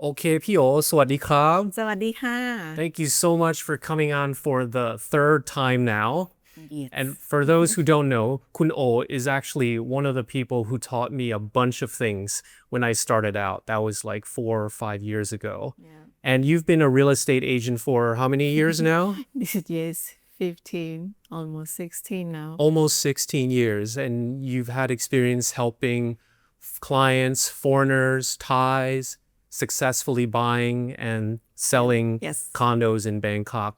โอเคพี่โอสวัสดีครับ สวัสดีค่ะ Thank you so much for coming on for the third time now. And Yes. for those who don't know, Kun O is actually one of the people who taught me a bunch of things when I started out. That was like 4 or 5 years ago. Yeah. And you've been a real estate agent for how many years now? This is yes, 15, almost 16 now. Almost 16 years. And you've had experience helping clients, foreigners, Thais, successfully buying and selling Yes. condos in Bangkok,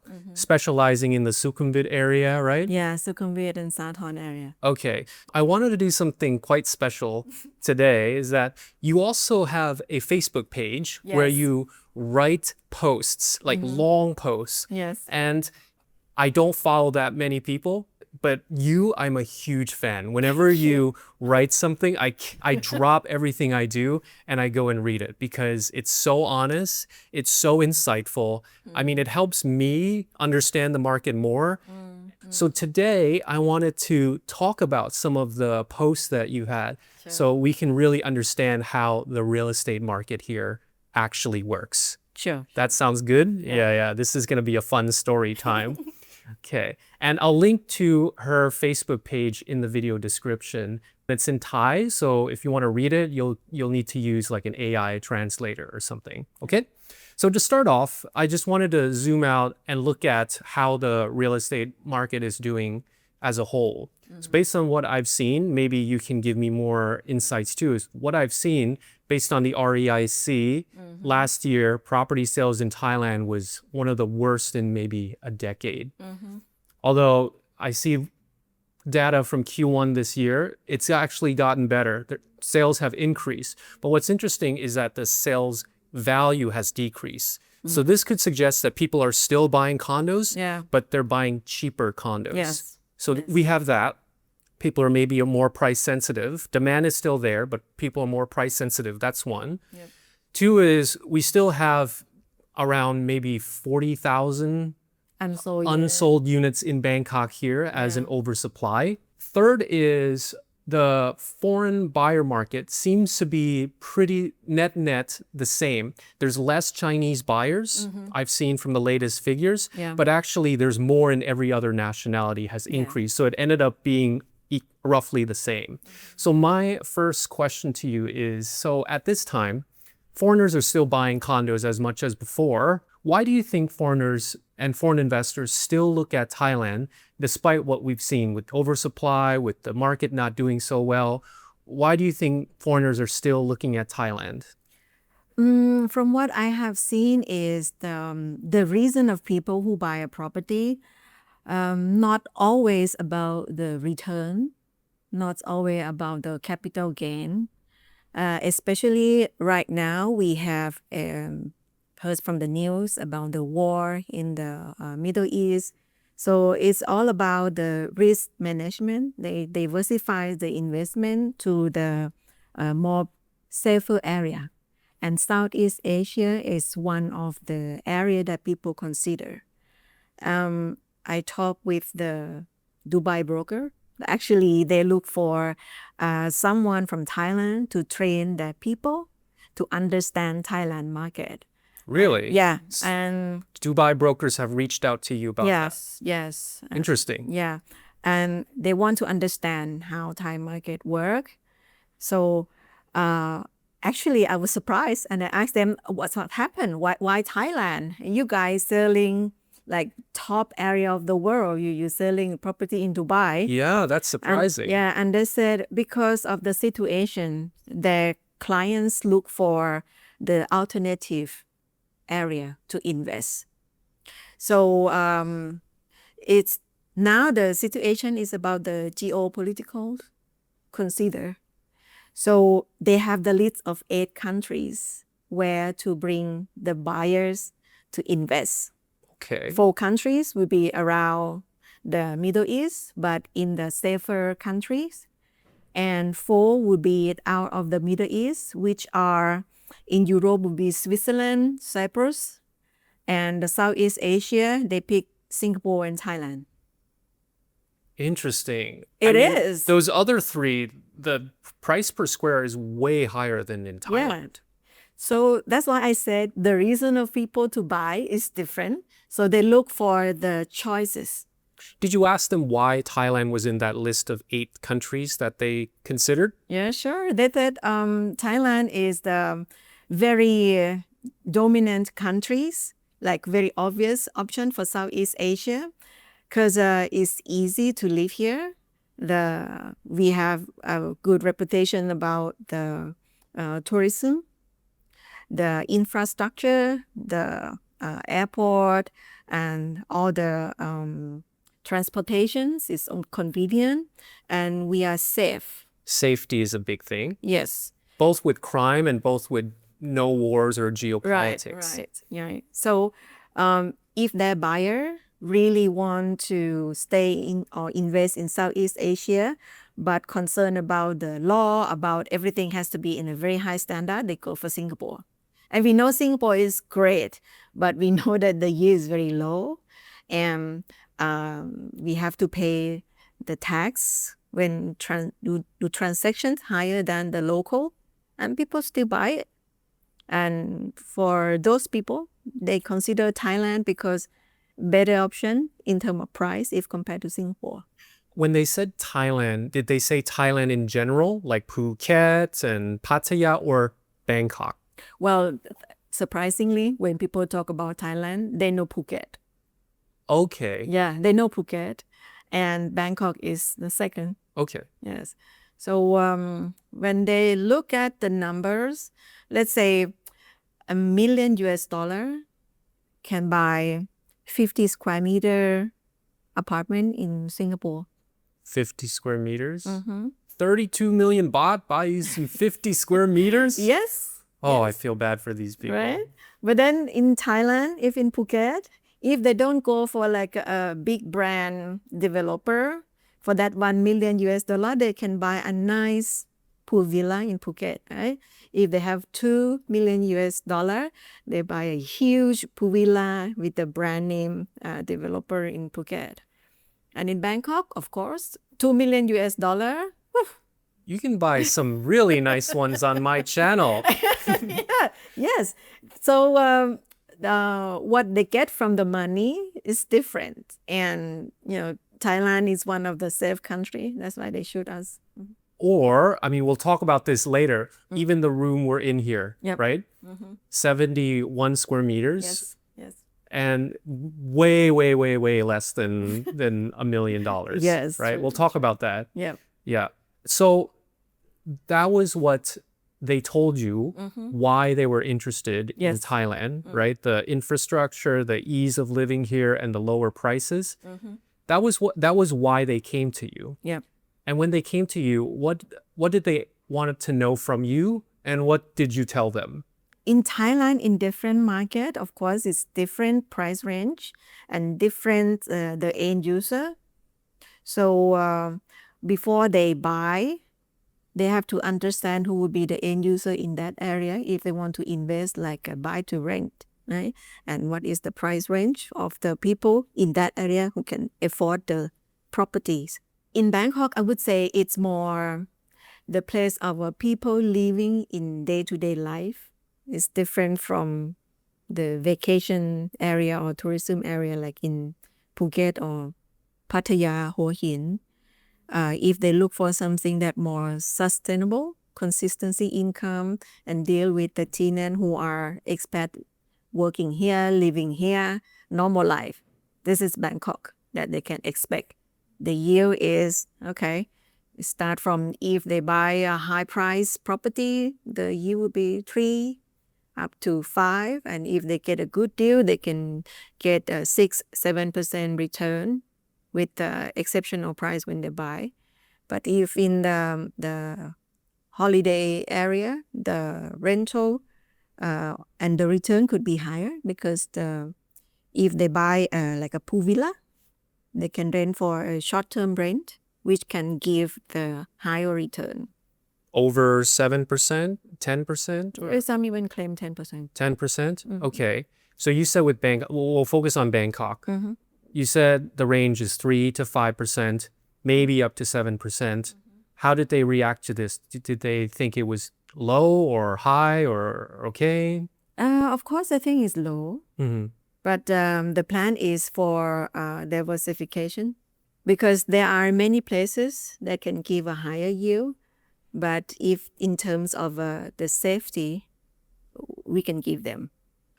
specializing in the Sukhumvit area, right? Yeah, Sukhumvit and Sathorn area. Okay. I wanted to do something quite special today is that you also have a Facebook page where Yes. you write posts, like long posts. Yes. And I don't follow that many people, but I'm a huge fan. Whenever you write something, I drop everything I do and I go and read it because it's so honest, it's so insightful. I mean, it helps me understand the market more. So today I wanted to talk about some of the posts that you had so we can really understand how the real estate market here actually works. Sure. That sounds good? Yeah. This is going to be a fun story time. Okay. And I'll link to her Facebook page in the video description. It's in Thai, so if you want to read it, you'll need to use like an AI translator or something. Okay? So to start off, I just wanted to zoom out and look at how the real estate market is doing as a whole. So based on what I've seen, maybe you can give me more insights too, is what I've seen based on the REIC, last year, property sales in Thailand was one of the worst in maybe a decade. Although I see data from Q1 this year, it's actually gotten better. The sales have increased. But what's interesting is that the sales value has decreased. So this could suggest that people are still buying condos, Yeah. but they're buying cheaper condos. Yes. So we have that. People are maybe more price sensitive. Demand is still there, but people are more price sensitive. That's one. Yep. Two is we still have around maybe 40,000 Unsold. unsold units in Bangkok here as an oversupply. Third is the foreign buyer market seems to be pretty net the same. There's less Chinese buyers I've seen from the latest figures, Yeah. but actually there's more in every other nationality has increased. So it ended up being roughly the same. So my first question to you is, so at this time, foreigners are still buying condos as much as before. Why do you think foreigners and foreign investors still look at Thailand, despite what we've seen with oversupply, with the market not doing so well? Why do you think foreigners are still looking at Thailand? From what I have seen is the reason of people who buy a property, not always about the return, not always about the capital gain. Especially right now, we have heard from the news about the war in the Middle East. So it's all about the risk management. They diversify the investment to the more safer area. And Southeast Asia is one of the area that people consider. I talked with the Dubai broker. Actually, they look for someone from Thailand to train their people to understand Thailand market. Really? Yeah, and Dubai brokers have reached out to you about that. yes. Interesting. Yeah, and they want to understand how Thai market work. So actually, I was surprised, and I asked them, "What's what happened? Why Thailand? You guys selling like top area of the world? You selling property in Dubai?" Yeah, that's surprising. And they said because of the situation, their clients look for the alternative area to invest. So it's now the situation is about the geopolitical consider. So they have the list of 8 countries where to bring the buyers to invest. Okay. 4 countries will be around the Middle East, but in the safer countries. And 4 will be out of the Middle East, which are in Europe will be Switzerland, Cyprus, and the Southeast Asia, they pick Singapore and Thailand. Interesting. It is. Those other three, the price per square is way higher than in Thailand. So that's why I said the reason of people to buy is different. So they look for the choices. Did you ask them why Thailand was in that list of 8 countries that they considered? Yeah, sure. They said Thailand is the very dominant countries, like very obvious option for Southeast Asia, because it's easy to live here. We have a good reputation about the tourism, the infrastructure, the airport, and all the transportations is convenient, and we are safe. Safety is a big thing, Yes. both with crime and both with no wars or Right, geopolitics. right, yeah. So if their buyer really want to stay in or invest in Southeast Asia, but concerned about the law, about everything has to be in a very high standard, they go for Singapore. And we know Singapore is great, but we know that the yield is very low, and we have to pay the tax when do transactions higher than the local, and people still buy it. And for those people, they consider Thailand because better option in terms of price if compared to Singapore. When they said Thailand, did they say Thailand in general, like Phuket and Pattaya, or Bangkok? Well, surprisingly, when people talk about Thailand, they know Phuket. Okay. Yeah, they know Phuket, and Bangkok is the second. Okay. Yes. So when they look at the numbers, let's say $1 million can buy 50 square meter apartment in Singapore. 50 square meters? Mm-hmm. 32 million baht buys you 50 square meters? Yes. Oh, yes. I feel bad for these people. Right. But then in Thailand, if in Phuket, if they don't go for like a big brand developer, for that $1 million, they can buy a nice pool villa in Phuket, right? If they have $2 million, they buy a huge pool villa with the brand name developer in Phuket. And in Bangkok, of course, $2 million. You can buy some really nice ones on my channel. Yeah, yes. So what they get from the money is different. And, Thailand is one of the safe country. That's why they shoot us. Or, I mean, we'll talk about this later. Even the room we're in here, Yep. right? 71 square meters. Yes, yes. And way, way, way, way less than $1 million. Yes, Right? true, We'll talk about that. Yep. Yeah. So that was what they told you why they were interested in Yes. Thailand, right? The infrastructure, the ease of living here, and the lower prices. That was why they came to you. Yep. And when they came to you, what did they want to know from you, and what did you tell them? In Thailand, in different market, of course, it's different price range and different the end user. So before they buy, they have to understand who would be the end user in that area if they want to invest like a buy to rent, right? And what is the price range of the people in that area who can afford the properties. In Bangkok, I would say it's more the place of people living in day-to-day life. It's different from the vacation area or tourism area like in Phuket or Pattaya, Hua Hin. If they look for something that more sustainable, consistency income, and deal with the tenant who are expat working here, living here, normal life. This is Bangkok that they can expect. The yield is, okay, start from if they buy a high price property, the yield will be 3 up to 5. And if they get a good deal, they can get a 6-7% return with the exceptional price when they buy. But if in the holiday area, the rental and the return could be higher because if they buy like a pool villa, they can rent for a short-term rent, which can give the higher return. Over 7%, 10%? Or Some even claim 10%. 10%? Okay. So you said with Bangkok, we'll focus on Bangkok. You said the range is 3 to 5%, maybe up to 7%. How did they react to this? Did they think it was low or high or okay? Of course, I think it's low, but the plan is for diversification because there are many places that can give a higher yield. But if in terms of the safety, we can give them.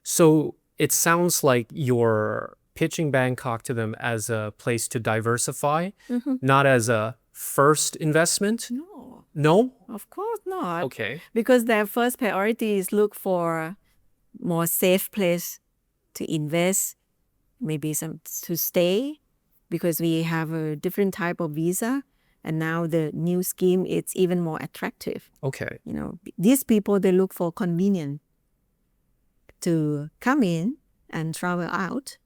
So it sounds like you're pitching Bangkok to them as a place to diversify, not as a first investment? No, No? of course not. Okay. Because their first priority is look for more safe place to invest, maybe some to stay, because we have a different type of visa. And now the new scheme, it's even more attractive. Okay. You know, these people, they look for convenience to come in and travel out.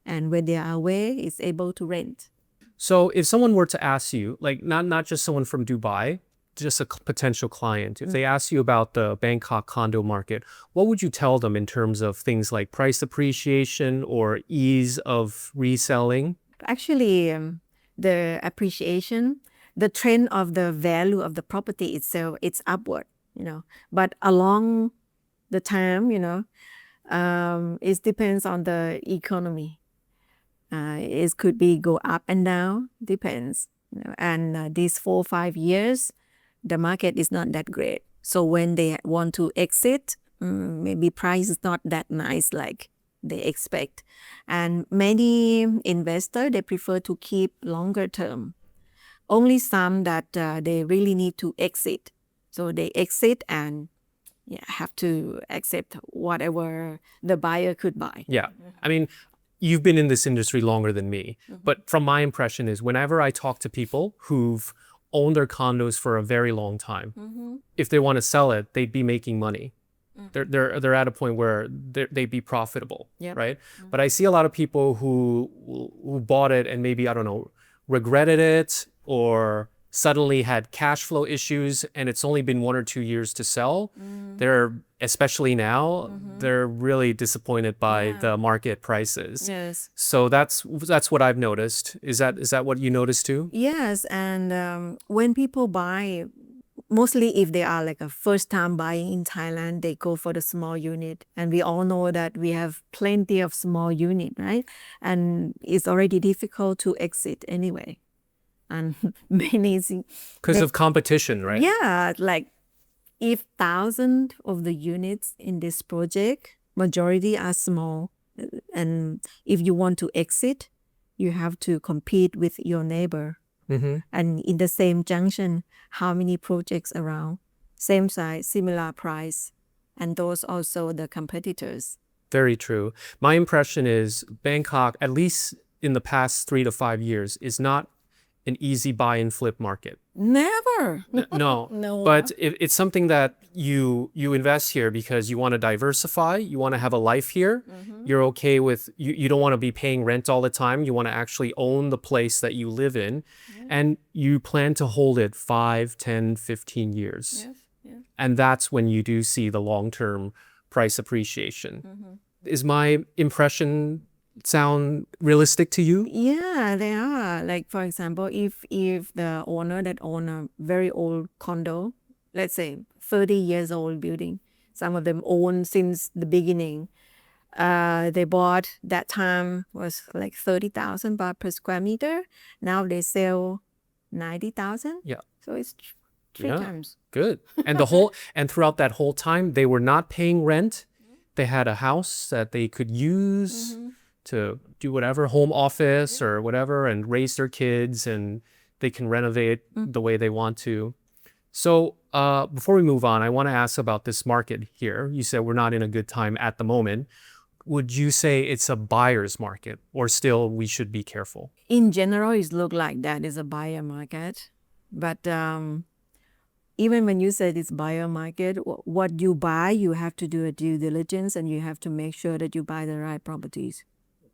And when they are away, it's able to rent. So if someone were to ask you, like not just someone from Dubai, just a potential client, if they ask you about the Bangkok condo market, what would you tell them in terms of things like price appreciation or ease of reselling? Actually, the appreciation, the trend of the value of the property itself, it's upward, you know. But along the time, you know, it depends on the economy. It could be go up and down, depends. You know. And these 4 or 5 years, the market is not that great. So when they want to exit, maybe price is not that nice like they expect. And many investors, they prefer to keep longer term. Only some that they really need to exit. So they exit and have to accept whatever the buyer could buy. Yeah. I mean, you've been in this industry longer than me, but from my impression is whenever I talk to people who've owned their condos for a very long time, if they want to sell it, they'd be making money. They're at a point where they'd be profitable, right? But I see a lot of people who bought it and maybe, I don't know, regretted it or suddenly had cash flow issues and it's only been 1 or 2 years to sell. They're, especially now, they're really disappointed by the market prices. Yes. So that's what I've noticed. Is that what you noticed too? Yes, and when people buy, mostly if they are like a first time buying in Thailand, they go for the small unit. And we all know that we have plenty of small unit, right? And it's already difficult to exit anyway. And many, Because of competition, right? yeah, like if 1,000 of the units in this project, majority are small. And if you want to exit, you have to compete with your neighbor. And in the same junction, how many projects around? Same size, similar price. And those also the competitors. Very true. My impression is Bangkok, at least in the past 3 to 5 years, is not an easy buy and flip market. Never. No. No. But it's something that you invest here because you want to diversify, you want to have a life here. You're okay with, you don't want to be paying rent all the time. You want to actually own the place that you live in. And you plan to hold it 5, 10, 15 years. Yes. And that's when you do see the long-term price appreciation. Is my impression sound realistic to you? Yeah, they are. Like, for example, if the owner that own a very old condo, let's say 30 years old building, some of them own since the beginning, they bought that time was like 30,000 baht per square meter. Now they sell 90,000. Yeah. So it's three times. Good. And and throughout that whole time, they were not paying rent. They had a house that they could use to do whatever, home office or whatever, and raise their kids, and they can renovate the way they want to. So before we move on, I want to ask about this market here. You said we're not in a good time at the moment. Would you say it's a buyer's market, or still we should be careful? In general, it looks like that is a buyer market. But even when you said it's buyer market, what you buy, you have to do a due diligence and you have to make sure that you buy the right properties.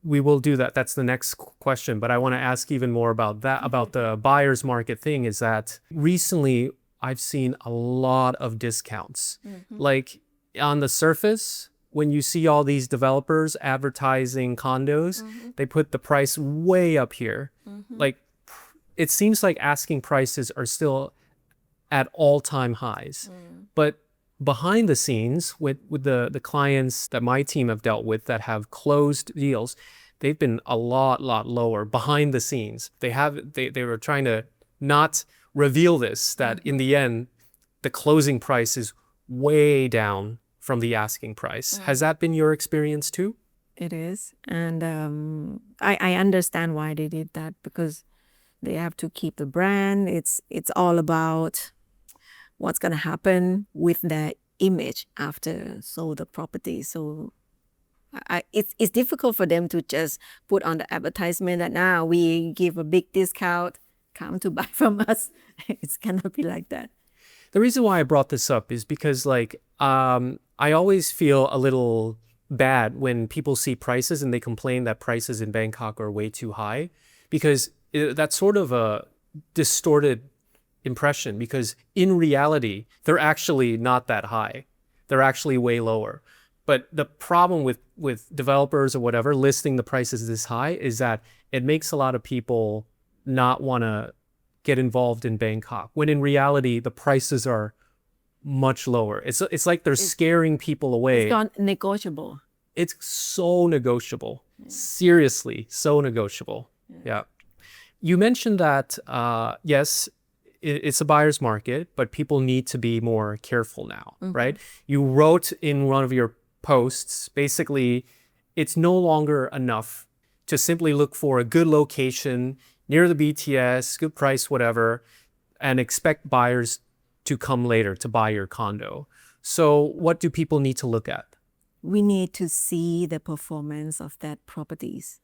We will do that. That's the next question. But I want to ask even more about that, about the buyer's market thing, is that recently I've seen a lot of discounts. Like on the surface, when you see all these developers advertising condos, they put the price way up here. Like it seems like asking prices are still at all-time highs. But behind the scenes with the clients that my team have dealt with that have closed deals, they've been a lot lower behind the scenes. They were trying to not reveal this, that in the end, the closing price is way down from the asking price. Has that been your experience too? It is. And I understand why they did that, because they have to keep the brand. It's all about what's going to happen with the image after sold the property. So it's difficult for them to just put on the advertisement that now we give a big discount, come to buy from us. It's gonna be like that. The reason why I brought this up is because I always feel a little bad when people see prices and they complain that prices in Bangkok are way too high, because that's sort of a distorted impression, because in reality, they're actually not that high. They're actually way lower. But the problem with developers or whatever listing the prices this high is that it makes a lot of people not want to get involved in Bangkok, when in reality, the prices are much lower. It's like they're scaring people away. It's not negotiable. It's so negotiable. Seriously, so negotiable. Yeah. You mentioned that, yes, it's a buyer's market, but people need to be more careful now, right? You wrote in one of your posts, basically, it's no longer enough to simply look for a good location near the BTS, good price, whatever, and expect buyers to come later to buy your condo. So what do people need to look at? We need to see the performance of that properties.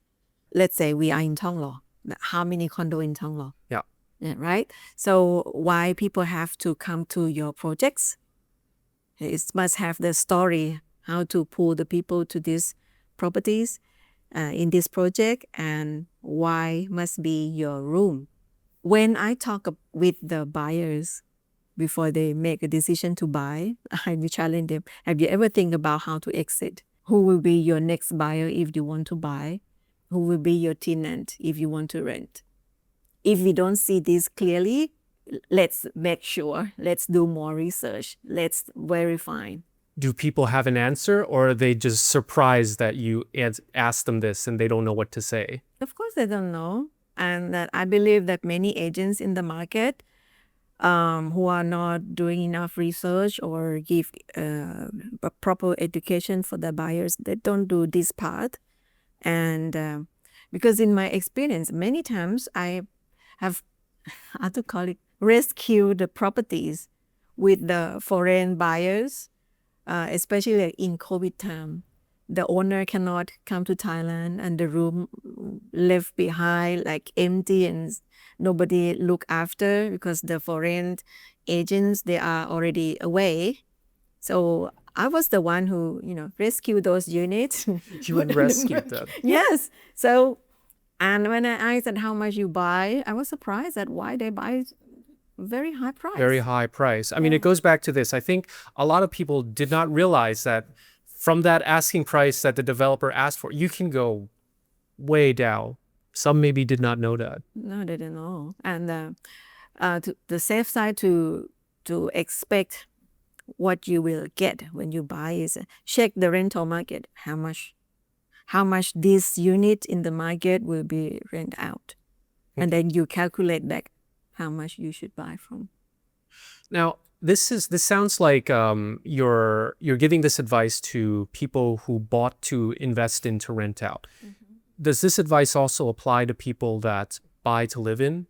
Let's say we are in Thonglo. How many condo in Thonglo? Yeah. Yeah, right? So why people have to come to your projects? It must have the story, how to pull the people to these properties in this project, and why must be your room. When I talk with the buyers before they make a decision to buy, I will challenge them. Have you ever think about how to exit? Who will be your next buyer if you want to buy? Who will be your tenant if you want to rent? If we don't see this clearly, let's make sure, let's do more research, let's verify. Do people have an answer, or are they just surprised that you asked them this and they don't know what to say? Of course, they don't know. And that I believe that many agents in the market who are not doing enough research or give a proper education for the buyers, they don't do this part. And because in my experience, many times I have, how to call it, rescued the properties with the foreign buyers, especially in COVID time. The owner cannot come to Thailand and the room left behind like empty and nobody look after because the foreign agents, they are already away. So I was the one who, rescued those units. You would rescue them. Yes. So, and when I asked how much you buy, I was surprised at why they buy very high price. Very high price. I mean, it goes back to this. I think a lot of people did not realize that from that asking price that the developer asked for, you can go way down. Some maybe did not know that. No, they didn't know. And to the safe side to expect what you will get when you buy is check the rental market. How much this unit in the market will be rent out. And then you calculate back how much you should buy from. Now, this sounds like you're giving this advice to people who bought to invest in to rent out. Does this advice also apply to people that buy to live in?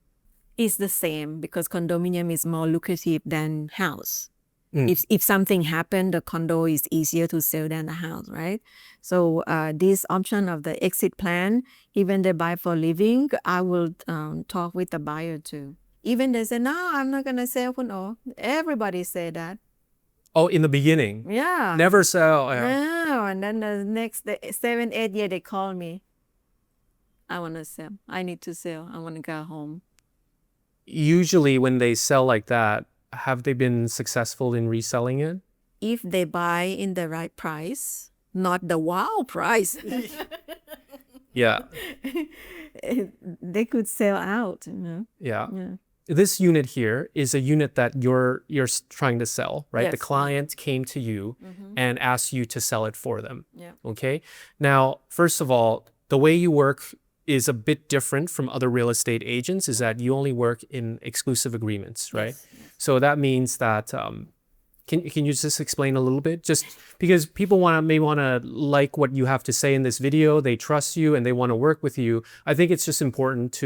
It's the same, because condominium is more lucrative than house. If something happened, the condo is easier to sell than the house, right? So this option of the exit plan, even they buy for living, I will talk with the buyer too. Even they say, no, I'm not going to sell condo. Everybody say that. Oh, in the beginning? Yeah. Never sell. No, and then the next 7-8 years, they call me. I want to sell. I need to sell. I want to go home. Usually when they sell like that, have they been successful in reselling it? If they buy in the right price, not the wow price. Yeah. They could sell out, Yeah. this unit here is a unit that you're trying to sell, right? The Yes. client came to you and asked you to sell it for them. Yeah. Okay. Now, first of all, the way you work is a bit different from other real estate agents is that you only work in exclusive agreements, right? Yes. So that means that can you just explain a little bit? Just because people may want to like what you have to say in this video, they trust you and they want to work with you. I think it's just important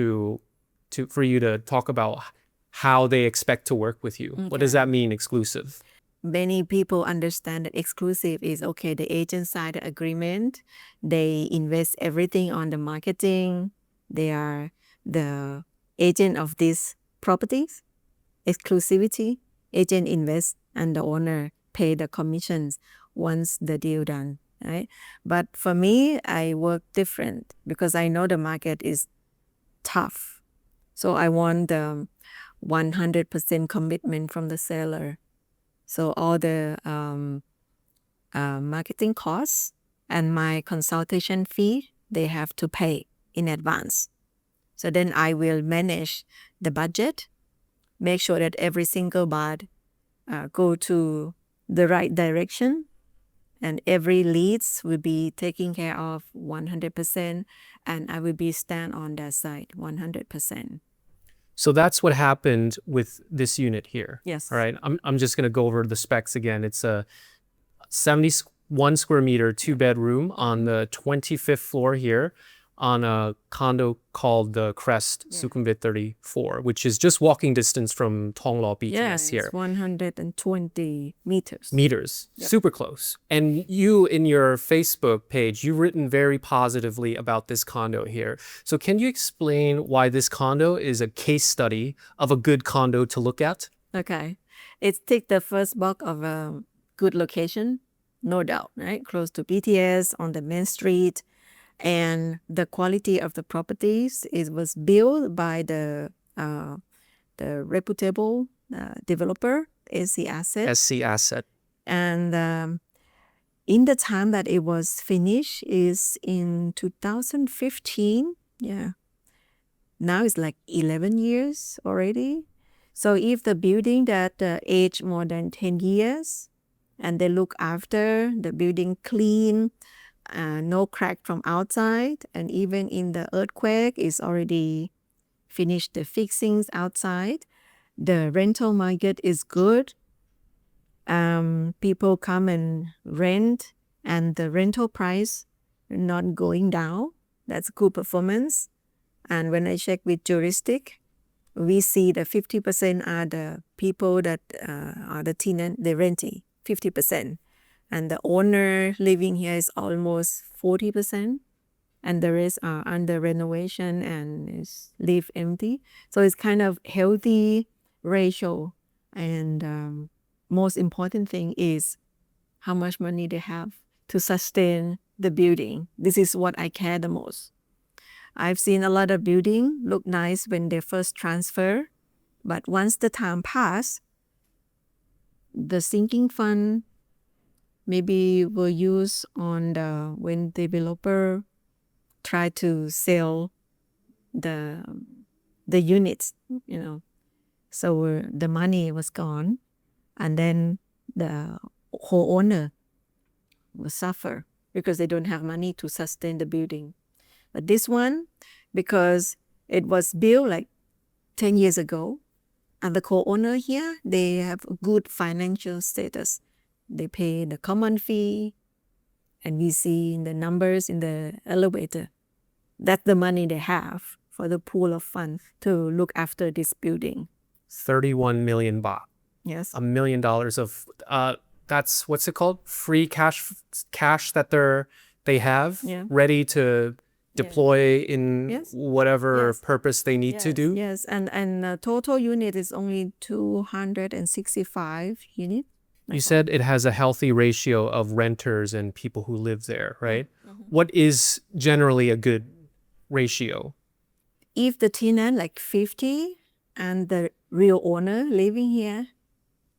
for you to talk about how they expect to work with you. What does that mean, exclusive? Many people understand that exclusive is okay. The agent signed the agreement. They invest everything on the marketing. They are the agent of these properties. Exclusivity, agent invests and the owner pay the commissions once the deal done, right? But for me, I work different because I know the market is tough. So I want the 100% commitment from the seller. So all the marketing costs and my consultation fee, they have to pay in advance. So then I will manage the budget, make sure that every single baht go to the right direction, and every leads will be taken care of 100%, and I will be stand on that side 100%. So that's what happened with this unit here. Yes. All right. I'm just going to go over the specs again. It's a 71 square meter, 2-bedroom on the 25th floor here on a condo called the Crest, Sukhumvit 34, which is just walking distance from Thonglo BTS here. It's 120 meters. Super close. And you, in your Facebook page, you've written very positively about this condo here. So can you explain why this condo is a case study of a good condo to look at? Okay. It's tick the first box of a good location, no doubt, right? Close to BTS, on the main street. And the quality of the properties was built by the reputable developer, SC Asset. SC Asset. And in the time that it was finished is in 2015. Yeah. Now it's like 11 years already. So if the building that aged more than 10 years and they look after the building clean, no crack from outside, and even in the earthquake is already finished the fixings outside. The rental market is good. People come and rent, and the rental price not going down. That's good performance. And when I check with juristic, we see the 50% are the people that are the tenant, the renting, 50%. And the owner living here is almost 40%. And the rest are under renovation and is live empty. So it's kind of healthy ratio. And most important thing is how much money they have to sustain the building. This is what I care the most. I've seen a lot of building look nice when they first transfer, but once the time pass, the sinking fund maybe will use on when developer try to sell the units, So the money was gone, and then the whole owner will suffer because they don't have money to sustain the building. But this one, because it was built like 10 years ago, and the co-owner here, they have a good financial status. They pay the common fee, and we see in the numbers in the elevator. That's the money they have for the pool of funds to look after this building. 31 million baht. Yes. $1 million of, that's, what's it called? Free cash that they have ready to deploy in whatever purpose they need to do. Yes, and the total unit is only 265 units. You said it has a healthy ratio of renters and people who live there, right? What is generally a good ratio? If the tenant like 50 and the real owner living here,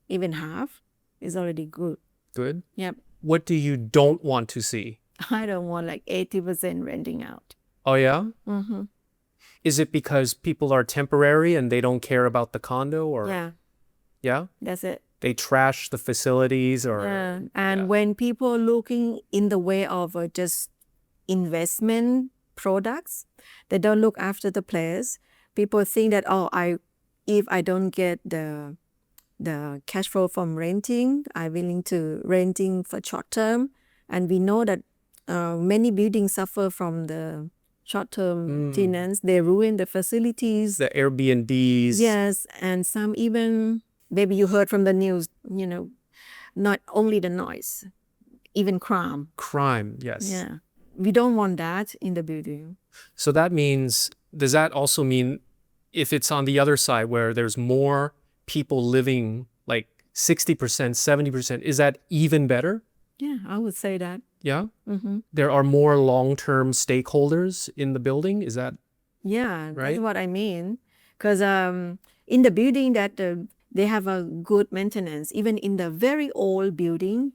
even half, is already good. Good? Yep. What do you don't want to see? I don't want like 80% renting out. Oh, yeah? Is it because people are temporary and they don't care about the condo, or Yeah, yeah, that's it. they trash the facilities, or Yeah. And yeah. when people looking in the way of just investment products, they don't look after the place. People think that, oh, if I don't get the cash flow from renting, I'm willing to renting for short term. And we know that many buildings suffer from the short-term tenants. They ruin the facilities. The Airbnbs. Yes, and some even, maybe you heard from the news, not only the noise, even crime. Crime, yes. Yeah. We don't want that in the building. So that means, does that also mean if it's on the other side where there's more people living, like 60%, 70%, is that even better? Yeah, I would say that. Yeah? Mm-hmm. There are more long-term stakeholders in the building? Is that Yeah, that's right? what I mean. Because in the building that they have a good maintenance, even in the very old building,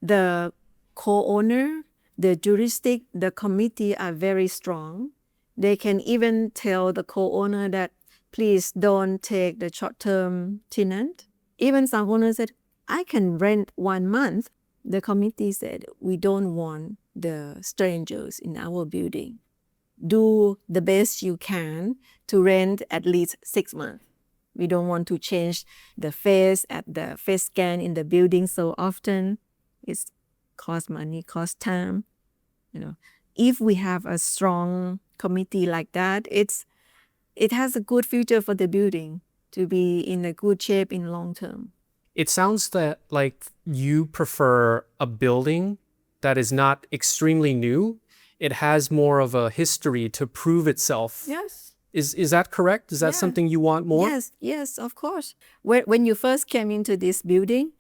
the co-owner, the juristic, the committee are very strong. They can even tell the co-owner that, please don't take the short-term tenant. Even some owners said, I can rent 1 month. The committee said, we don't want the strangers in our building. Do the best you can to rent at least 6 months. We don't want to change the face at the face scan in the building so often. It's cost money, cost time. If we have a strong committee like that, it has a good future for the building to be in a good shape in long term. It sounds that like you prefer a building that is not extremely new. It has more of a history to prove itself. Yes. Is that correct? Is that Yeah. something you want more? Yes, of course. When you first came into this building,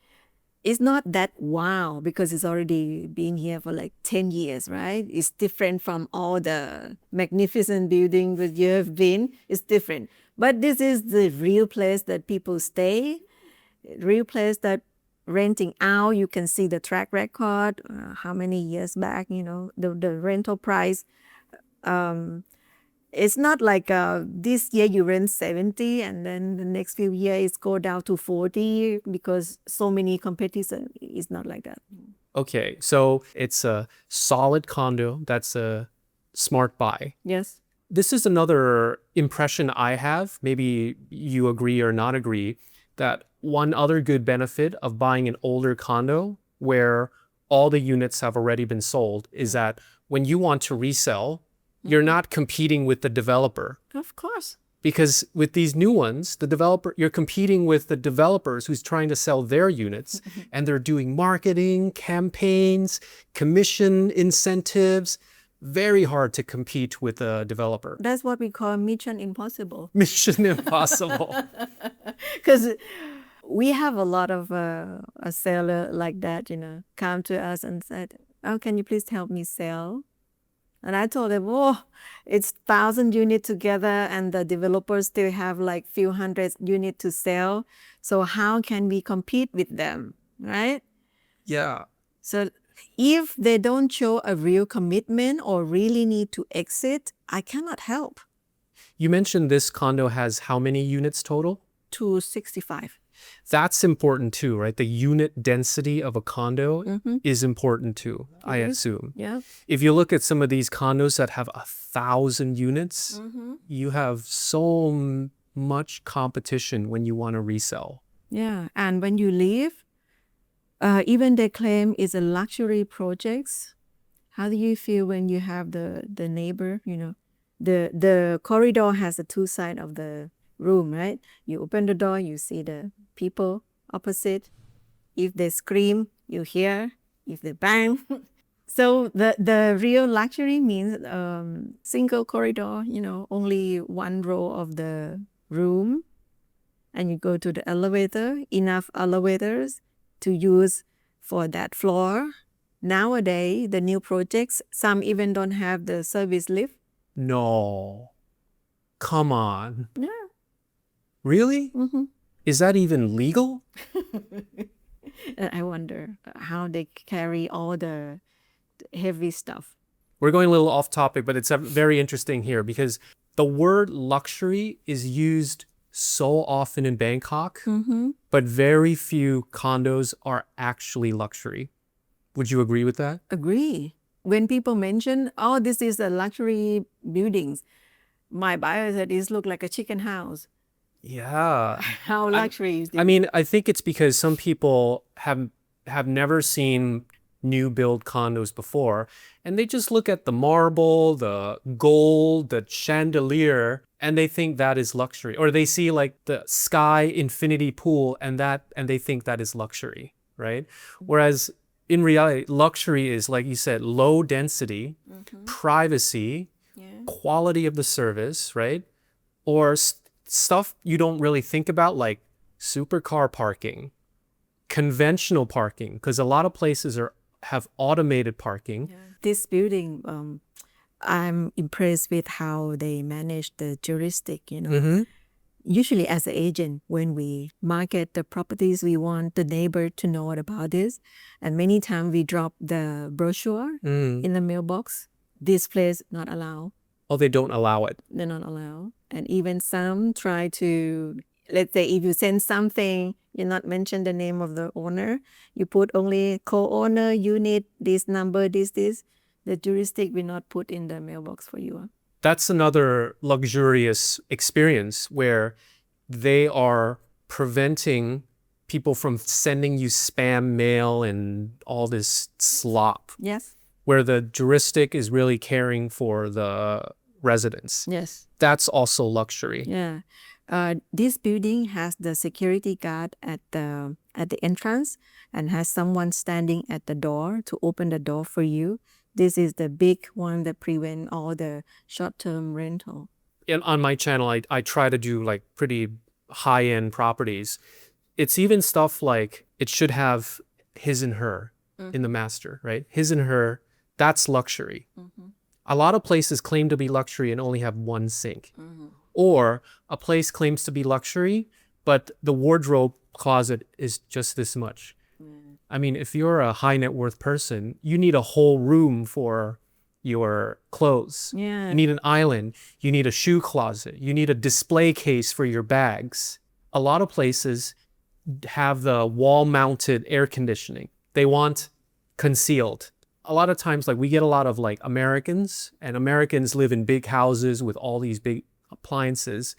it's not that wow because it's already been here for like 10 years, right? It's different from all the magnificent buildings that you have been. It's different. But this is the real place that people stay, real place that renting out, you can see the track record, how many years back, the rental price. It's not like this year you rent 70 and then the next few years it go down to 40 because so many competitors. It's not like that. Okay, so it's a solid condo. That's a smart buy. Yes. This is another impression I have. Maybe you agree or not agree that one other good benefit of buying an older condo where all the units have already been sold is that when you want to resell, you're not competing with the developer. Of course. Because with these new ones, you're competing with the developers who's trying to sell their units, and they're doing marketing, campaigns, commission incentives. Very hard to compete with a developer. That's what we call mission impossible. Mission impossible. Because we have a lot of a seller like that, come to us and said, oh, can you please help me sell? And I told them, oh, it's 1,000 units together and the developers still have like few hundred units to sell. So how can we compete with them, right? Yeah. So if they don't show a real commitment or really need to exit, I cannot help. You mentioned this condo has how many units total? 265. That's important too, right? The unit density of a condo is important too, I assume. Yeah. If you look at some of these condos that have 1,000 units, you have so much competition when you want to resell. Yeah. And when you leave, even they claim it's a luxury projects. How do you feel when you have the neighbor, the corridor has the two sides of the room, right? You open the door, you see the people opposite. If they scream, you hear. If they bang. So the real luxury means single corridor, only one row of the room. And you go to the elevator, enough elevators to use for that floor. Nowadays, the new projects, some even don't have the service lift. No. Come on. Yeah. Really? Mm-hmm. Is that even legal? And I wonder how they carry all the heavy stuff. We're going a little off topic, but it's very interesting here because the word luxury is used so often in Bangkok, but very few condos are actually luxury. Would you agree with that? Agree. When people mention, oh, this is a luxury buildings, my buyer said, it look like a chicken house. Yeah. How luxury is this? I mean, I think it's because some people have never seen new build condos before, and they just look at the marble, the gold, the chandelier, and they think that is luxury. Or they see like the sky infinity pool and they think that is luxury, right? Whereas in reality, luxury is, like you said, low density, privacy, quality of the service, right? Or stuff you don't really think about, like supercar parking, conventional parking, because a lot of places have automated parking. This building, I'm impressed with how they manage the juristic, Usually as an agent, when we market the properties, we want the neighbor to know about this. And many times we drop the brochure in the mailbox. This place not allowed. Oh, they don't allow it. They're not allowed. And even some try to, let's say if you send something, you not mention the name of the owner, you put only co-owner, unit, this number, this. The juristic will not put in the mailbox for you. That's another luxurious experience where they are preventing people from sending you spam mail and all this slop. Yes. Where the juristic is really caring for the residents. Yes. That's also luxury. Yeah. This building has the security guard at the entrance and has someone standing at the door to open the door for you. This is the big one that prevent all the short-term rental. And on my channel, I try to do like pretty high-end properties. It's even stuff like it should have his and her in the master, right? His and her, that's luxury. A lot of places claim to be luxury and only have one sink. Or a place claims to be luxury, but the wardrobe closet is just this much. I mean, if you're a high net worth person, you need a whole room for your clothes. Yeah. You need an island. You need a shoe closet. You need a display case for your bags. A lot of places have the wall-mounted air conditioning. They want concealed. A lot of times, like we get a lot of like Americans, and Americans live in big houses with all these big appliances.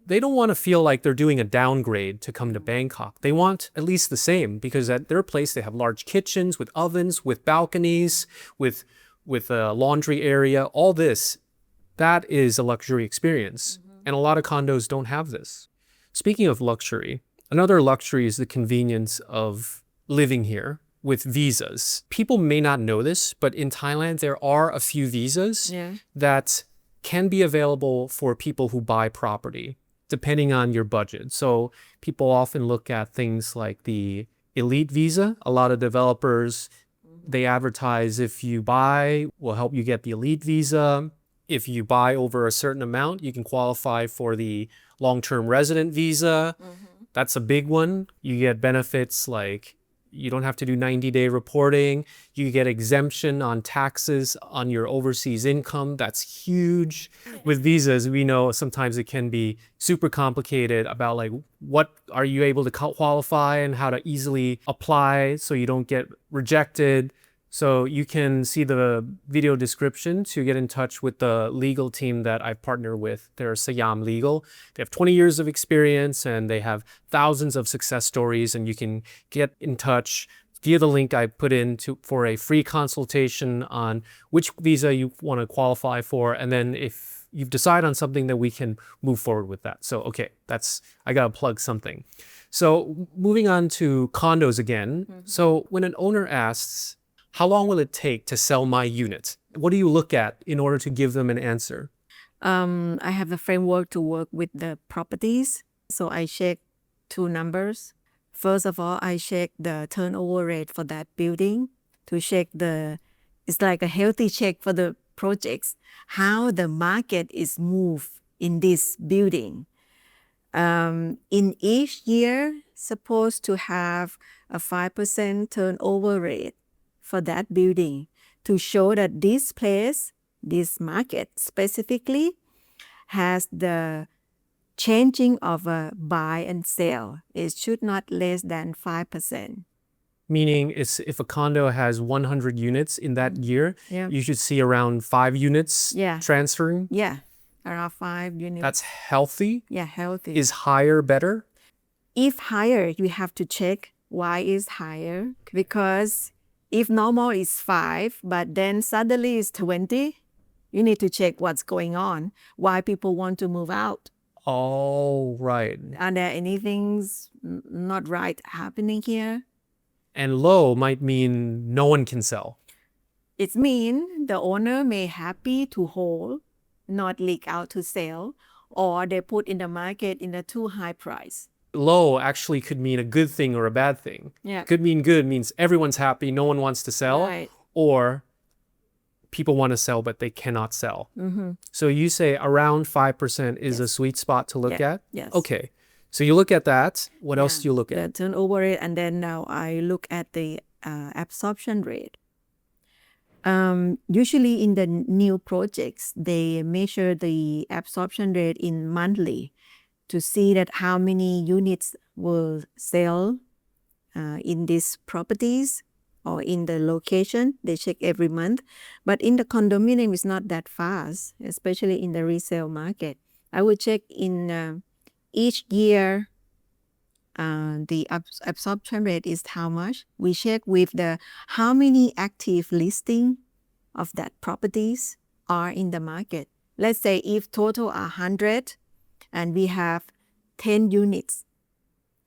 They don't want to feel like they're doing a downgrade to come to Bangkok. They want at least the same, because at their place they have large kitchens with ovens, with balconies, with a laundry area. All this, that is a luxury experience. And a lot of condos don't have this. Speaking of luxury, another luxury is the convenience of living here with visas. People may not know this, but in Thailand there are a few visas that can be available for people who buy property, depending on your budget. So people often look at things like the elite visa. A lot of developers, they advertise if you buy, we'll help you get the elite visa. If you buy over a certain amount, you can qualify for the long-term resident visa. That's a big one. You get benefits like you don't have to do 90-day reporting. You get exemption on taxes on your overseas income. That's huge. With visas, we know sometimes it can be super complicated about like what are you able to qualify and how to easily apply so you don't get rejected. So you can see the video description to get in touch with the legal team that I partner with. They're Siam Legal. They have 20 years of experience and they have thousands of success stories, and you can get in touch via the link I put in for a free consultation on which visa you want to qualify for. And then if you've decided on something, then we can move forward with that. So, okay, I got to plug something. So moving on to condos again. So when an owner asks, how long will it take to sell my unit? What do you look at in order to give them an answer? I have the framework to work with the properties. So I check two numbers. First of all, I check the turnover rate for that building to check it's like a healthy check for the projects, how the market is moved in this building. In each year, supposed to have a 5% turnover rate for that building to show that this place, this market specifically, has the changing of a buy and sell. It should not less than 5%. Meaning if a condo has 100 units in that year, Yeah. you should see around 5 units Yeah. transferring. Yeah, around 5 units. That's healthy. Yeah, healthy. Is higher better? If higher, you have to check why is higher. Because if normal is 5, but then suddenly it's 20, you need to check what's going on, why people want to move out. Oh, right. Are there anything's not right happening here? And low might mean no one can sell. It means the owner may happy to hold, not leak out to sell, or they put in the market in a too high price. Low actually could mean a good thing or a bad thing. Yeah. Could mean good means everyone's happy, no one wants to sell, Right. or people want to sell but they cannot sell. Mm-hmm. So you say around 5% is a sweet spot to look at? Yes. Okay. So you look at that. What else do you look The at? turnover rate, and then now I look at the absorption rate. Usually in the new projects, they measure the absorption rate in monthly to see that how many units will sell in these properties or in the location. They check every month. But in the condominium, it's not that fast, especially in the resale market. I would check in each year the absorption rate is how much. We check with the how many active listing of that properties are in the market. Let's say if total are 100 and we have 10 units,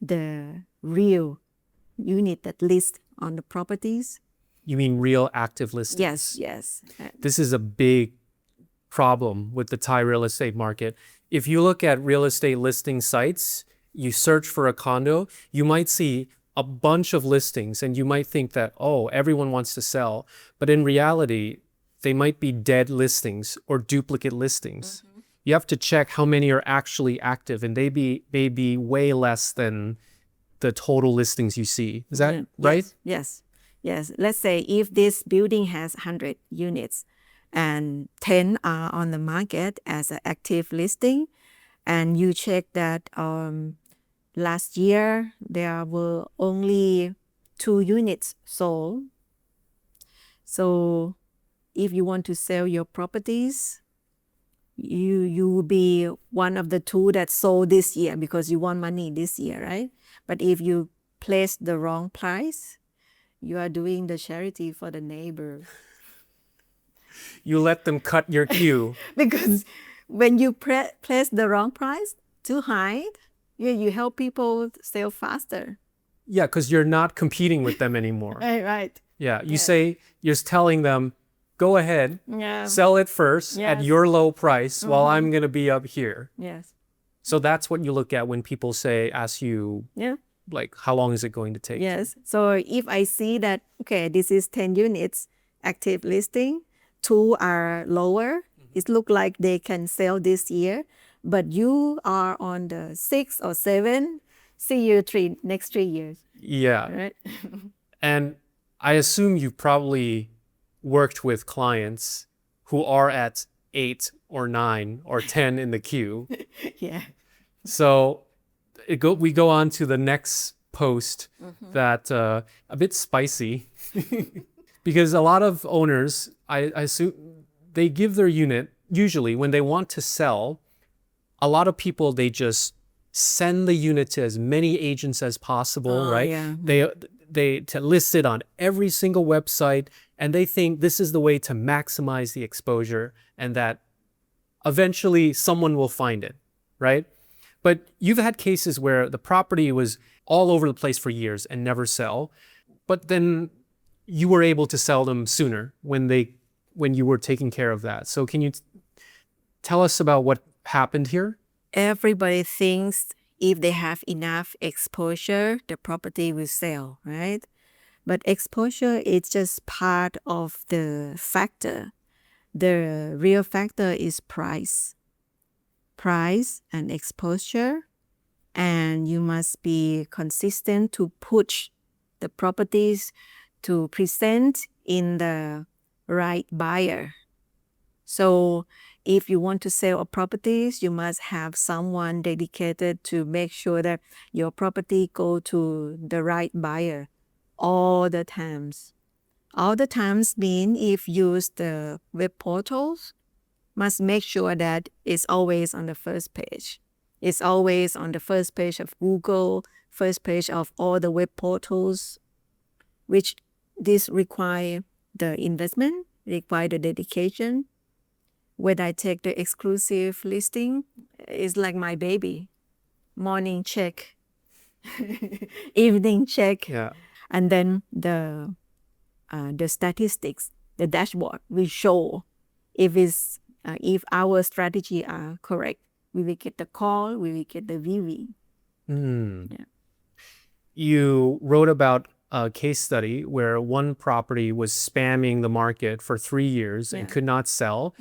the real unit that list on the properties. You mean real active listings? Yes. This is a big problem with the Thai real estate market. If you look at real estate listing sites, you search for a condo, you might see a bunch of listings and you might think that, oh, everyone wants to sell. But in reality, they might be dead listings or duplicate listings. Mm-hmm. You have to check how many are actually active, and they may be way less than the total listings you see. Is that right? Yes. Let's say if this building has 100 units and 10 are on the market as an active listing, and you check that last year there were only 2 units sold. So if you want to sell your properties, you will be one of the 2 that sold this year because you want money this year, right? But if you place the wrong price, you are doing the charity for the neighbor. You let them cut your queue. Because when you place the wrong price too high, you help people sell faster. Yeah, because you're not competing with them anymore. Right. Yeah, you say, you're telling them, go ahead, sell it first at your low price while I'm going to be up here. Yes. So that's what you look at when people ask you, like, how long is it going to take? Yes. So if I see that, okay, this is 10 units active listing, 2 are lower, it looks like they can sell this year, but you are on the 6 or 7, see you next 3 years. Yeah. Right. And I assume you probably worked with clients who are at 8 or 9 or 10 in the queue. Yeah. So we go on to the next post that a bit spicy because a lot of owners, I assume, they give their unit, usually when they want to sell, a lot of people, they just send the unit to as many agents as possible, right? Yeah. They to list it on every single website, and they think this is the way to maximize the exposure and that eventually someone will find it, right? But you've had cases where the property was all over the place for years and never sell, but then you were able to sell them sooner when you were taking care of that. So can you tell us about what happened here? Everybody thinks if they have enough exposure, the property will sell, right? But exposure is just part of the factor. The real factor is price and exposure, and you must be consistent to push the properties to present in the right buyer. So if you want to sell a properties, you must have someone dedicated to make sure that your property go to the right buyer all the times. All the times mean if use the web portals, must make sure that it's always on the first page. It's always on the first page of Google, first page of all the web portals, which this require the investment, require the dedication. When I take the exclusive listing, it's like my baby. Morning check, evening check, Yeah. and then the statistics, the dashboard will show if our strategy are correct. We will get the call, we will get the VV. Yeah. You wrote about a case study where one property was spamming the market for 3 years and could not sell,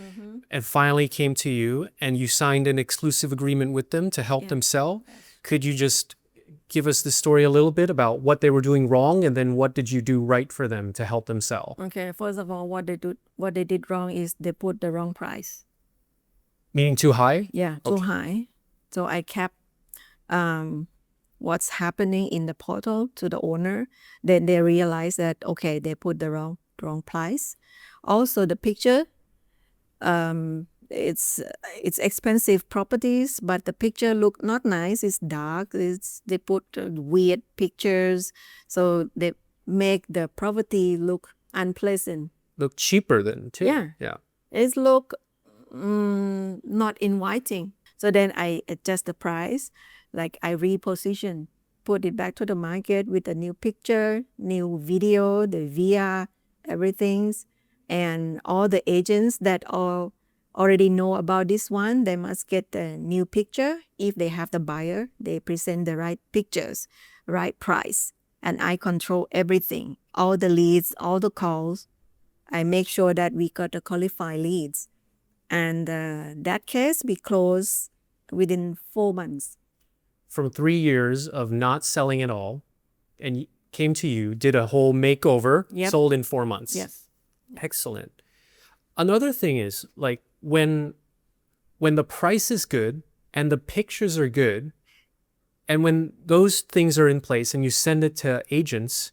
and finally came to you and you signed an exclusive agreement with them to help them sell. Could you just give us the story a little bit about what they were doing wrong, and then what did you do right for them to help them sell? Okay, first of all, what they did wrong is they put the wrong price. Meaning too high? Yeah, too high. So I kept what's happening in the portal to the owner. Then they realized that, okay, they put the wrong price. Also, the picture, it's expensive properties, but the picture look not nice. It's dark. They put weird pictures, so they make the property look unpleasant. Look cheaper than too. Yeah. It's look not inviting. So then I adjust the price, like I reposition, put it back to the market with a new picture, new video, the VR, everything. And all the agents that already know about this one, they must get the new picture. If they have the buyer, they present the right pictures, right price. And I control everything, all the leads, all the calls. I make sure that we got the qualified leads. And that case we closed within 4 months. From 3 years of not selling at all, and came to you, did a whole makeover, sold in 4 months. Yes. Excellent. Another thing is, like, when the price is good and the pictures are good, and when those things are in place and you send it to agents,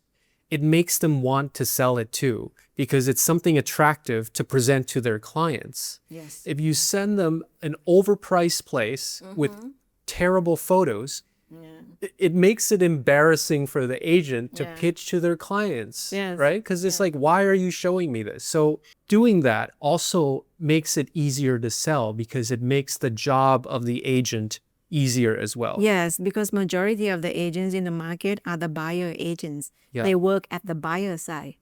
it makes them want to sell it too, because it's something attractive to present to their clients. Yes. If you send them an overpriced place with terrible photos, it makes it embarrassing for the agent to pitch to their clients, right? Because it's like, why are you showing me this? So doing that also makes it easier to sell, because it makes the job of the agent easier as well. Yes, because majority of the agents in the market are the buyer agents. Yeah. They work at the buyer side.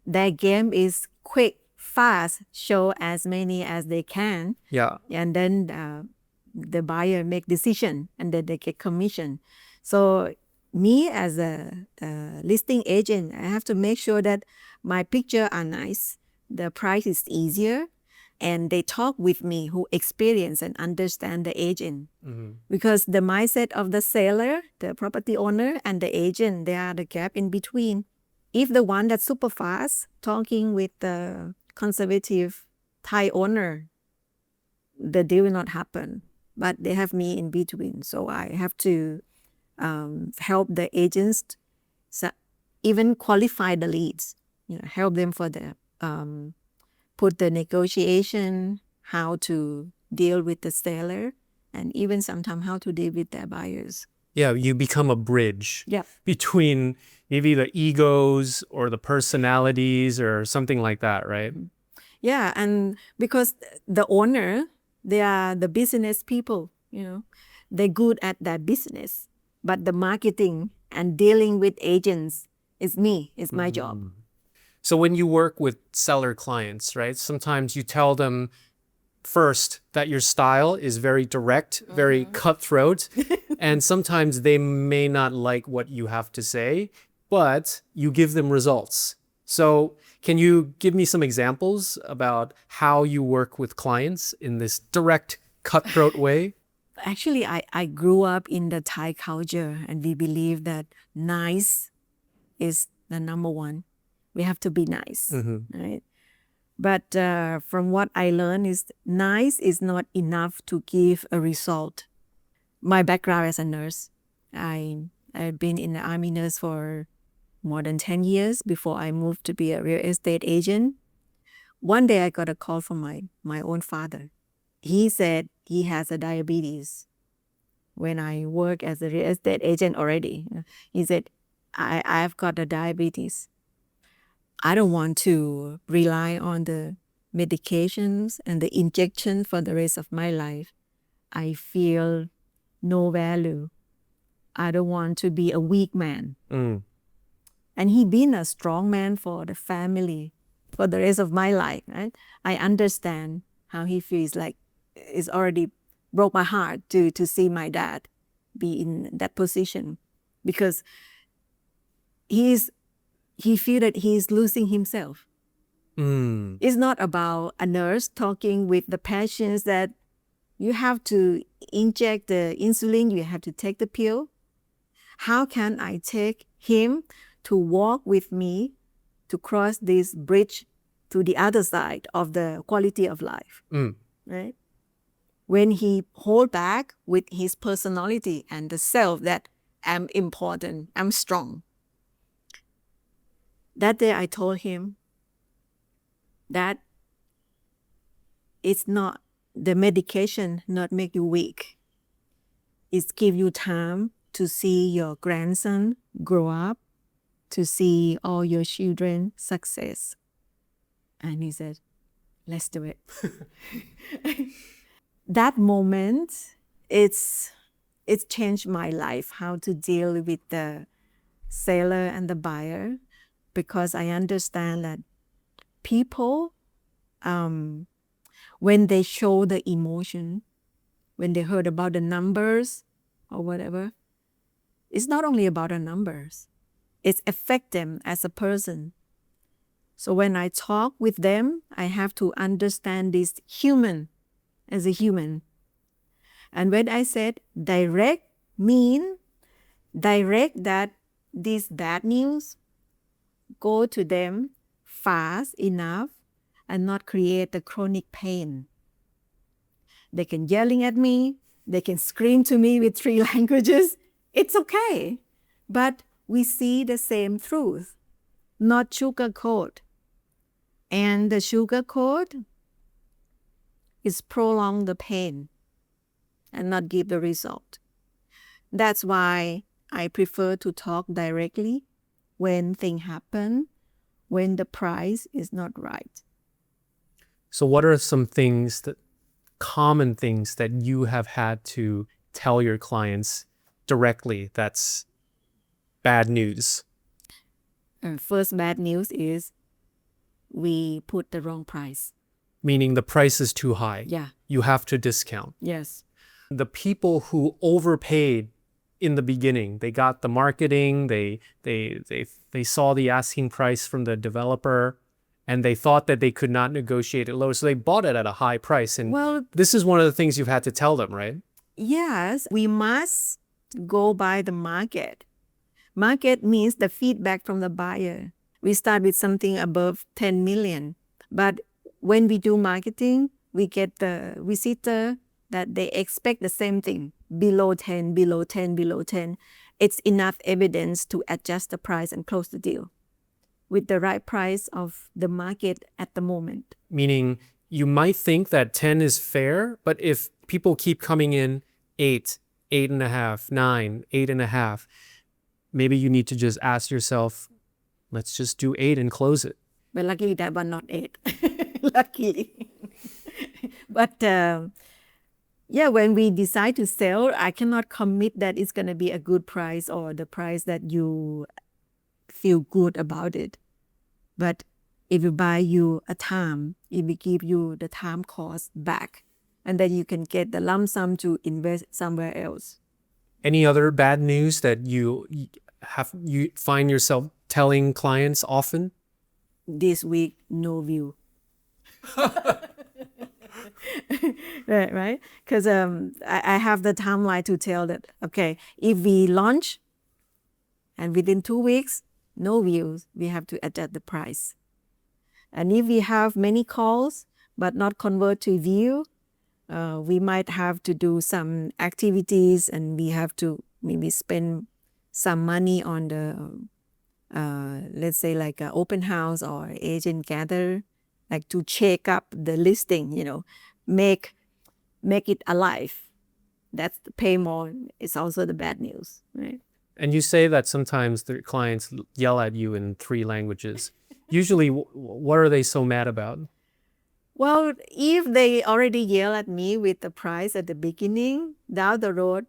Their game is quick, fast, show as many as they can. Yeah. And then the buyer make decision, and then they get commission. So me as a listing agent, I have to make sure that my picture are nice, the price is easier, and they talk with me who experience and understand the agent. Because the mindset of the seller, the property owner, and the agent, they are the gap in between. If the one that's super fast talking with the conservative Thai owner, the deal will not happen. But they have me in between, so I have to help the agents, even qualify the leads. Help them for the put the negotiation, how to deal with the seller, and even sometimes how to deal with their buyers. Yeah, you become a bridge between maybe the egos or the personalities or something like that, right? Yeah, and because the owner, they are the business people, they're good at that business. But the marketing and dealing with agents is me, it's my job. So when you work with seller clients, right, sometimes you tell them first that your style is very direct, very cutthroat, and sometimes they may not like what you have to say, but you give them results. So can you give me some examples about how you work with clients in this direct, cutthroat way? Actually, I grew up in the Thai culture, and we believe that nice is the number one. We have to be nice, right? But from what I learned is nice is not enough to give a result. My background as a nurse, I've been in the Army nurse for more than 10 years before I moved to be a real estate agent. One day I got a call from my own father. He said he has a diabetes. When I work as a real estate agent already, he said, I've got a diabetes. I don't want to rely on the medications and the injection for the rest of my life. I feel no value. I don't want to be a weak man. Mm. And he been a strong man for the family for the rest of my life, right? I understand how he feels. Like it's already broke my heart to see my dad be in that position, because he feel that he's losing himself. Mm. It's not about a nurse talking with the patients that you have to inject the insulin, you have to take the pill. How can I take him to walk with me to cross this bridge to the other side of the quality of life, right? When he hold back with his personality and the self that I'm important, I'm strong. That day I told him that it's not the medication not make you weak. It's give you time to see your grandson grow up, to see all your children success. And he said, let's do it. That moment, it's changed my life, how to deal with the seller and the buyer, because I understand that people, when they show the emotion, when they heard about the numbers or whatever, it's not only about the numbers. It affects them as a person. So when I talk with them, I have to understand this human as a human. And when I said direct, mean direct that this bad news go to them fast enough and not create a chronic pain. They can yelling at me, they can scream to me with 3 languages. It's okay. But we see the same truth, not sugarcoat. And the sugarcoat is prolong the pain and not give the result. That's why I prefer to talk directly when things happen, when the price is not right. So what are some common things that you have had to tell your clients directly that's bad news? First bad news is we put the wrong price. Meaning the price is too high. Yeah. You have to discount. Yes. The people who overpaid in the beginning, they got the marketing, they saw the asking price from the developer, and they thought that they could not negotiate it lower. So they bought it at a high price. And this is one of the things you've had to tell them, right? Yes, we must go by the market. Market means the feedback from the buyer. We start with something above 10 million. But when we do marketing, we get the visitor that they expect the same thing, below 10, below 10, below 10. It's enough evidence to adjust the price and close the deal with the right price of the market at the moment. Meaning you might think that 10 is fair, but if people keep coming in 8, 8.5, 9, 8.5, maybe you need to just ask yourself, let's just do 8 and close it. But luckily that one not 8. Luckily. But yeah, when we decide to sell, I cannot commit that it's going to be a good price or the price that you feel good about it. But if we buy you a time, if we give you the time cost back, and then you can get the lump sum to invest somewhere else. Any other bad news that you find yourself telling clients often? This week, no view. Right? Because I have the timeline to tell that, okay, if we launch and within 2 weeks, no views, we have to adjust the price. And if we have many calls but not convert to view, we might have to do some activities, and we have to maybe spend some money on the, let's say like an open house or agent gather, like to check up the listing, make it alive. That's the pay more. It's also the bad news, right? And you say that sometimes the clients yell at you in 3 languages. Usually, what are they so mad about? Well, if they already yell at me with the price at the beginning, down the road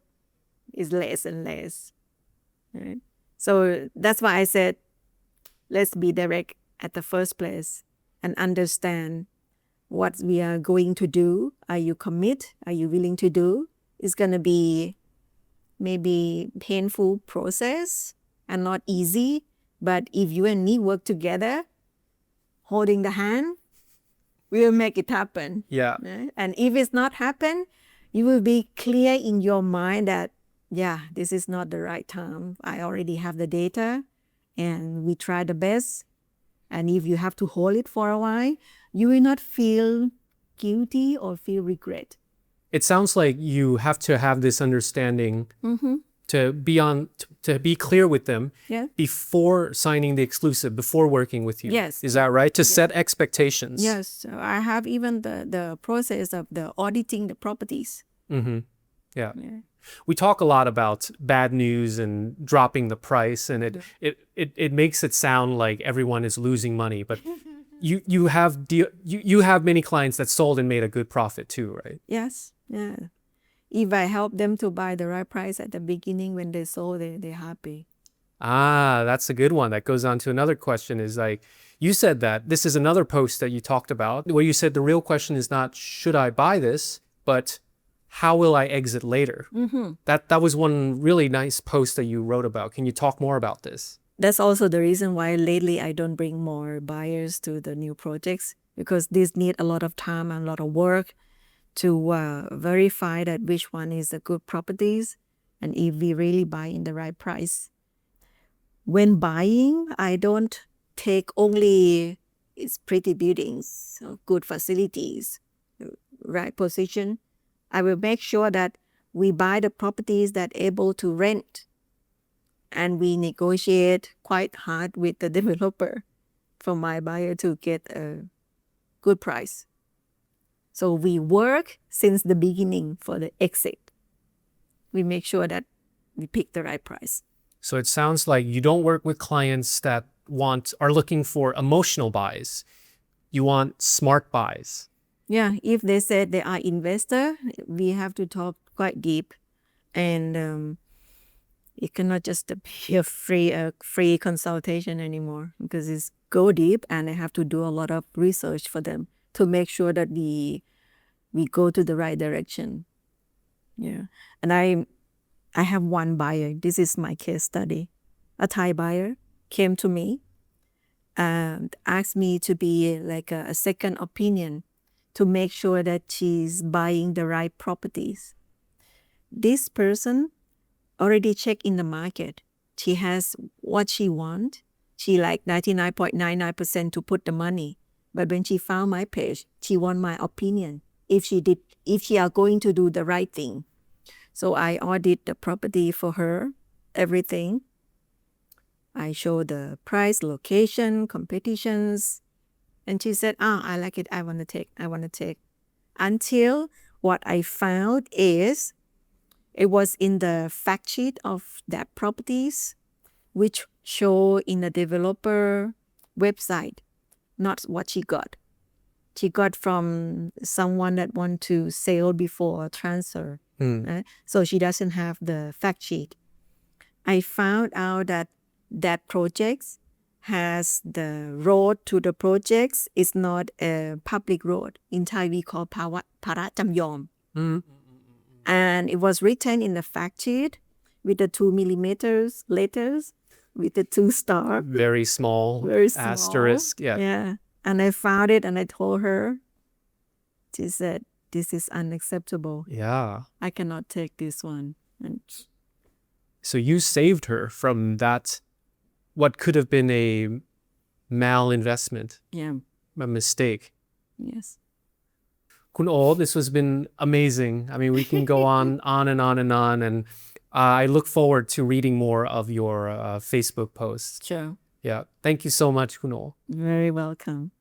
is less and less, right? So that's why I said, let's be direct at the first place and understand what we are going to do. Are you commit? Are you willing to do? It's going to be maybe painful process and not easy. But if you and me work together, holding the hand, we will make it happen. Yeah. Right? And if it's not happen, you will be clear in your mind that, yeah, this is not the right time. I already have the data and we try the best. And if you have to hold it for a while, you will not feel guilty or feel regret. It sounds like you have to have this understanding to be clear with them before signing the exclusive, before working with you. Yes. Is that right? To set expectations. Yes. So I have even the process of the auditing the properties. Yeah. We talk a lot about bad news and dropping the price, and it makes it sound like everyone is losing money, but you have many clients that sold and made a good profit too, right? Yes. Yeah. If I help them to buy the right price at the beginning when they sold, they're happy. Ah, that's a good one. That goes on to another question is like, you said that this is another post that you talked about where you said the real question is not, should I buy this, but how will I exit later? That was one really nice post that you wrote about. Can you talk more about this? That's also the reason why lately I don't bring more buyers to the new projects, because these need a lot of time and a lot of work to verify that which one is the good properties and if we really buy in the right price. When buying, I don't take only it's pretty buildings, good facilities, right position. I will make sure that we buy the properties that able to rent, and we negotiate quite hard with the developer for my buyer to get a good price. So we work since the beginning for the exit. We make sure that we pick the right price. So it sounds like you don't work with clients that are looking for emotional buys. You want smart buys. Yeah, if they said they are investor, we have to talk quite deep, and it cannot just be a free consultation anymore, because it's go deep and I have to do a lot of research for them to make sure that we go to the right direction. Yeah, and I have one buyer. This is my case study. A Thai buyer came to me and asked me to be like a second opinion to make sure that she's buying the right properties. This person already checked in the market. She has what she wants. She like 99.99% to put the money. But when she found my page, she want my opinion if she are going to do the right thing. So I audit the property for her, everything. I show the price, location, competitions. And she said, I like it. I want to take. Until what I found is it was in the fact sheet of that properties, which show in the developer website, not what she got. She got from someone that want to sell before transfer. So she doesn't have the fact sheet. I found out that project has the road to the projects is not a public road. In Thai we call Para Jamyom. And it was written in the fact sheet with the 2 millimeters letters with the 2 stars. Very small asterisk. Yeah. And I found it and I told her. She said, this is unacceptable. Yeah. I cannot take this one. And so you saved her from that, what could have been a malinvestment. yeah. a mistake. Yes. Kun O, this has been amazing. I mean, we can go on and on and on. And I look forward to reading more of your Facebook posts. Sure. Yeah. Thank you so much, Kun O. Very welcome.